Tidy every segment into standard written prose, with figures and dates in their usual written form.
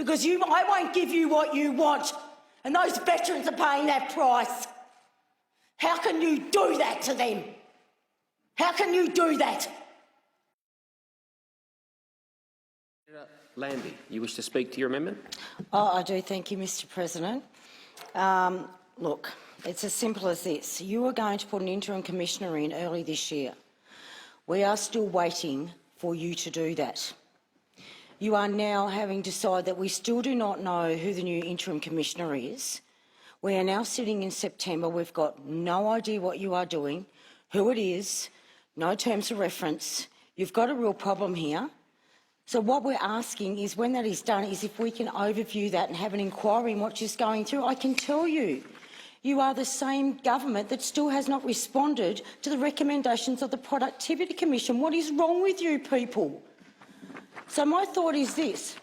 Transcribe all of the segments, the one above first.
because I won't give you what you want, and those veterans are paying that price. How can you do that to them? How can you do that? Lambie, you wish to speak to your amendment? Oh, I do, thank you, Mr President. Look, it's as simple as this. You were going to put an interim commissioner in early this year. We are still waiting for you to do that. You are now having decided that we still do not know who the new interim commissioner is. We are now sitting in September. We've got no idea what you are doing, who it is, no terms of reference. You've got a real problem here. So what we're asking is, when that is done, is if we can overview that and have an inquiry in what's just going through. I can tell you, you are the same government that still has not responded to the recommendations of the Productivity Commission. What is wrong with you people? So my thought is this.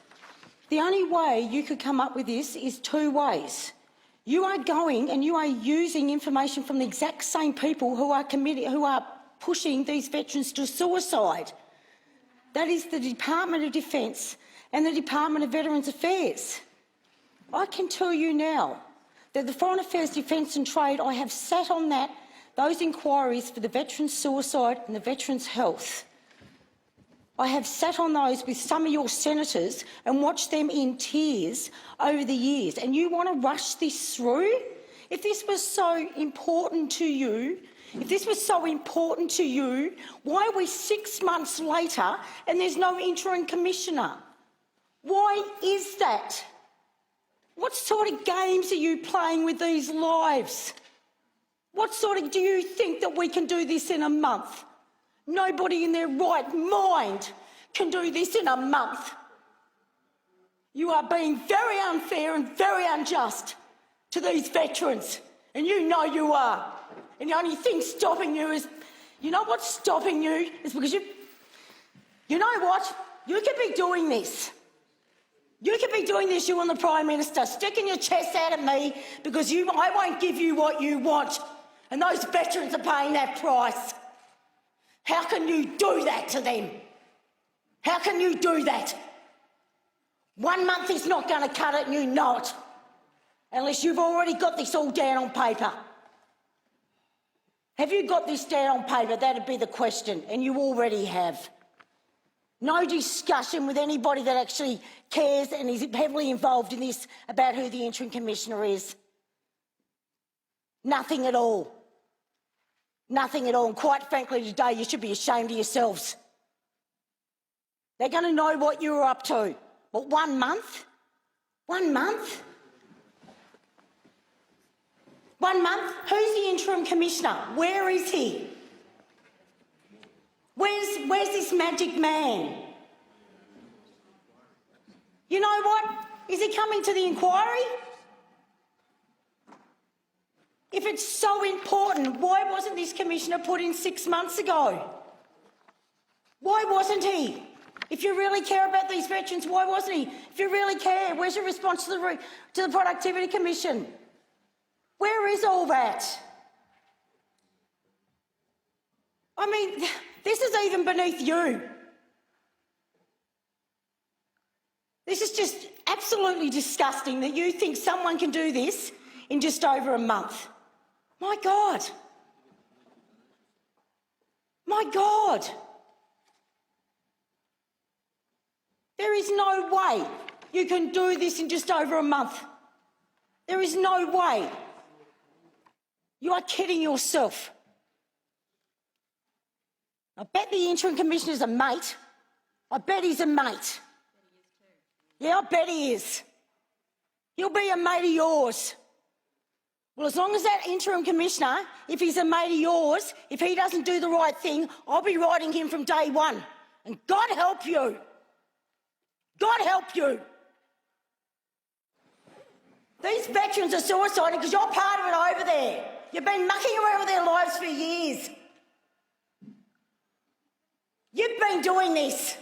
The only way you could come up with this is two ways. You are going and you are using information from the exact same people who are pushing these veterans to suicide. That is the Department of Defence and the Department of Veterans Affairs. I can tell you now that the Foreign Affairs, Defence and Trade, I have sat on those inquiries for the veterans' suicide and the veterans' health. I have sat on those with some of your senators and watched them in tears over the years. And you want to rush this through? If this was so important to you, why are we 6 months later and there's no interim commissioner? Why is that? What sort of games are you playing with these lives? Do you think that we can do this in a month? Nobody in their right mind can do this in a month. You are being very unfair and very unjust to these veterans, and you know you are. And the only thing stopping you is, you know what's stopping you is because you know what? You could be doing this. You could be doing this, you and the Prime Minister, sticking your chest out at me because I won't give you what you want, and those veterans are paying that price. How can you do that to them? How can you do that? 1 month is not going to cut it, and you know it, unless you've already got this all down on paper. Have you got this down on paper? That'd be the question, and you already have. No discussion with anybody that actually cares and is heavily involved in this about who the interim commissioner is. Nothing at all. Nothing at all. And quite frankly, today you should be ashamed of yourselves. They're going to know what you were up to. But 1 month? 1 month? 1 month? Who's the interim commissioner? Where is he? Where's this magic man? You know what? Is he coming to the inquiry? If it's so important, why wasn't this commissioner put in 6 months ago? Why wasn't he? If you really care about these veterans, why wasn't he? If you really care, where's your response to the Productivity Commission? Where is all that? I mean, this is even beneath you. This is just absolutely disgusting that you think someone can do this in just over a month. My God. My God. There is no way you can do this in just over a month. There is no way. You are kidding yourself. I bet the interim commissioner's a mate. I bet he's a mate. Yeah, I bet he is. He'll be a mate of yours. Well, as long as that interim commissioner, if he's a mate of yours, if he doesn't do the right thing, I'll be writing him from day one. And God help you. God help you. These veterans are suiciding because you're part of it over there. You've been mucking around with their lives for years. You've been doing this.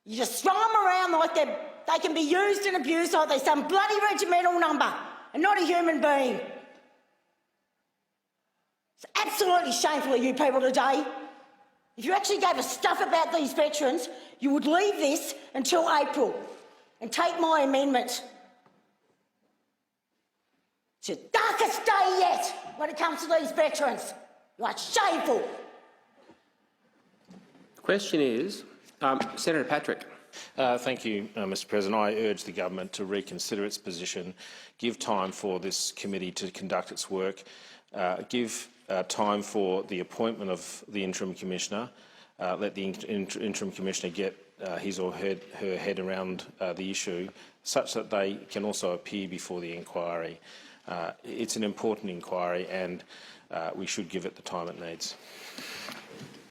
You just throw them around like they can be used and abused like they're some bloody regimental number and not a human being. It's absolutely shameful of you people today. If you actually gave a stuff about these veterans, you would leave this until April and take my amendment. It's your darkest day yet when it comes to these veterans. You are shameful. The question is, Senator Patrick. Thank you, Mr President. I urge the government to reconsider its position, give time for this committee to conduct its work, give time for the appointment of the interim commissioner, let the interim commissioner get his or her head around the issue, such that they can also appear before the inquiry. It's an important inquiry and we should give it the time it needs.